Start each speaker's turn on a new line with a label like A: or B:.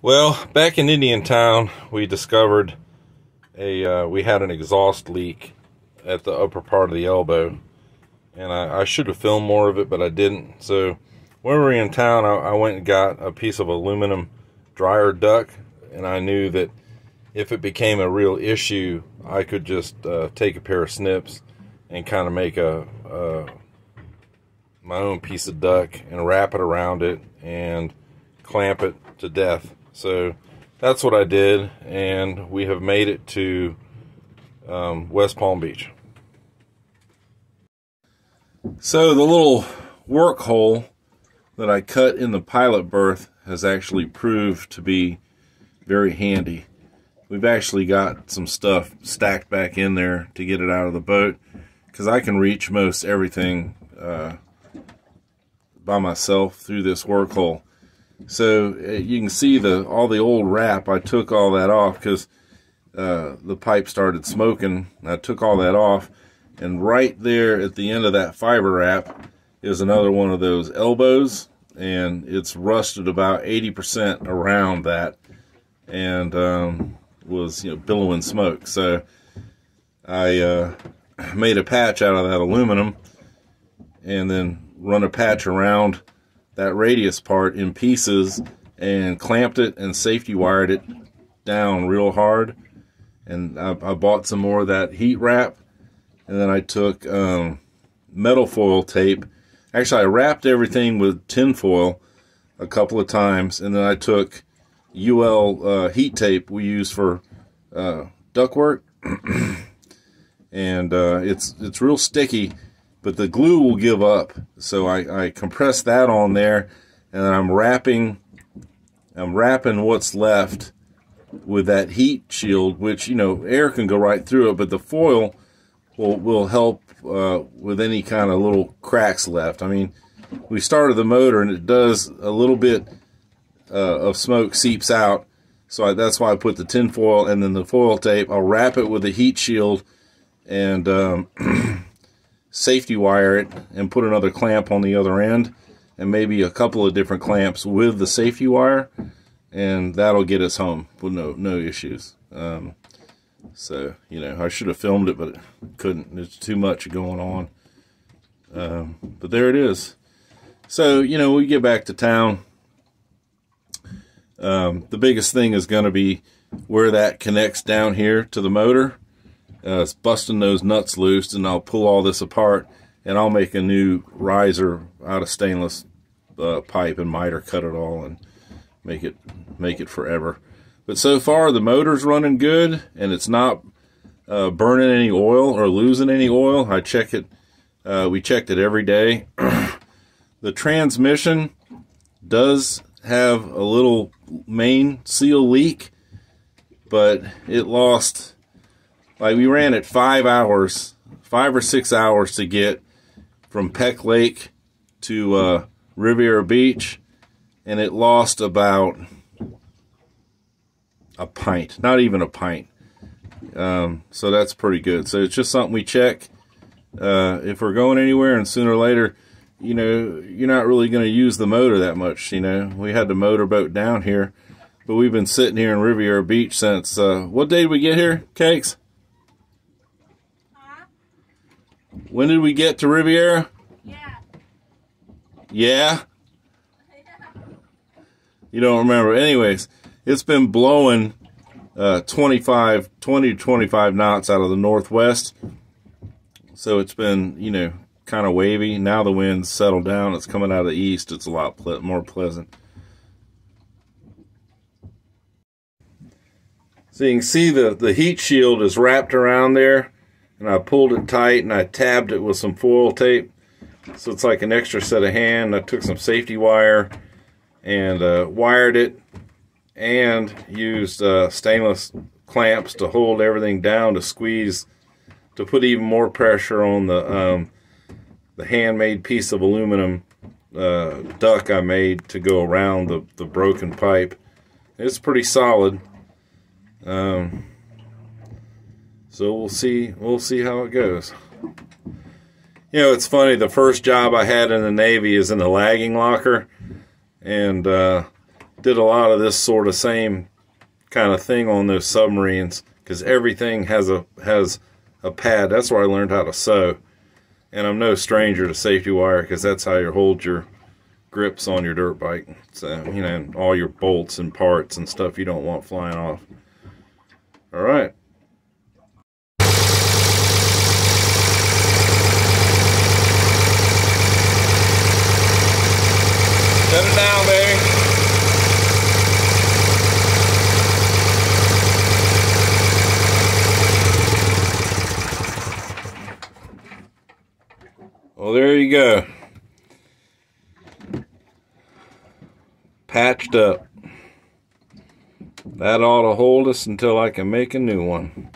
A: Well, back in Indiantown, we discovered we had an exhaust leak at the upper part of the elbow, and I should have filmed more of it, but I didn't. So when we were in town, I went and got a piece of aluminum dryer duct, and I knew that if it became a real issue, I could just take a pair of snips and kind of make my own piece of duct and wrap it around it and clamp it to death. So that's what I did, and we have made it to West Palm Beach. So the little work hole that I cut in the pilot berth has actually proved to be very handy. We've actually got some stuff stacked back in there to get it out of the boat, because I can reach most everything by myself through this work hole. So you can see all the old wrap. I took all that off because the pipe started smoking. I took all that off, and right there at the end of that fiber wrap is another one of those elbows, and it's rusted about 80% around that, and was billowing smoke. So I made a patch out of that aluminum, and then run a patch around that radius part in pieces and clamped it and safety wired it down real hard. And I bought some more of that heat wrap, and then I took metal foil tape. Actually, I wrapped everything with tin foil a couple of times, and then I took UL heat tape we use for ductwork, and it's real sticky, but the glue will give up. So I compress that on there, and then I'm wrapping what's left with that heat shield, which air can go right through it, but the foil will help with any kind of little cracks left. I mean, we started the motor, and it does a little bit of smoke seeps out, so that's why I put the tin foil and then the foil tape. I'll wrap it with the heat shield and safety wire it and put another clamp on the other end, and maybe a couple of different clamps with the safety wire, and that'll get us home with no issues. So I should have filmed it, but couldn't. There's too much going on. But there it is. So we get back to town. The biggest thing is going to be where that connects down here to the motor. It's busting those nuts loose, and I'll pull all this apart, and I'll make a new riser out of stainless pipe and miter cut it all and make it forever. But so far the motor's running good, and it's not burning any oil or losing any oil. I check it. We checked it every day. The transmission does have a little main seal leak, but it lost. Like, we ran it 5 or 6 hours to get from Peck Lake to Riviera Beach, and it lost about a pint, not even a pint. So that's pretty good. So it's just something we check if we're going anywhere, and sooner or later, you're not really going to use the motor that much. We had the motorboat down here, but we've been sitting here in Riviera Beach since, what day did we get here, Cakes? When did we get to Riviera? Yeah? Yeah? You don't remember. Anyways, it's been blowing 20 to 25 knots out of the northwest. So it's been, kind of wavy. Now the wind's settled down. It's coming out of the east. It's a lot more pleasant. So you can see the heat shield is wrapped around there. And I pulled it tight, and I tabbed it with some foil tape, so it's like an extra set of hand. I took some safety wire and wired it, and used stainless clamps to hold everything down, to squeeze, to put even more pressure on the handmade piece of aluminum duct I made to go around the broken pipe. It's pretty solid. So we'll see how it goes. It's funny, the first job I had in the Navy is in the lagging locker, and did a lot of this sort of same kind of thing on those submarines, because everything has a pad. That's where I learned how to sew. And I'm no stranger to safety wire, because that's how you hold your grips on your dirt bike. So, you know, all your bolts and parts and stuff you don't want flying off. All right. Set it down, baby. Well, there you go. Patched up. That ought to hold us until I can make a new one.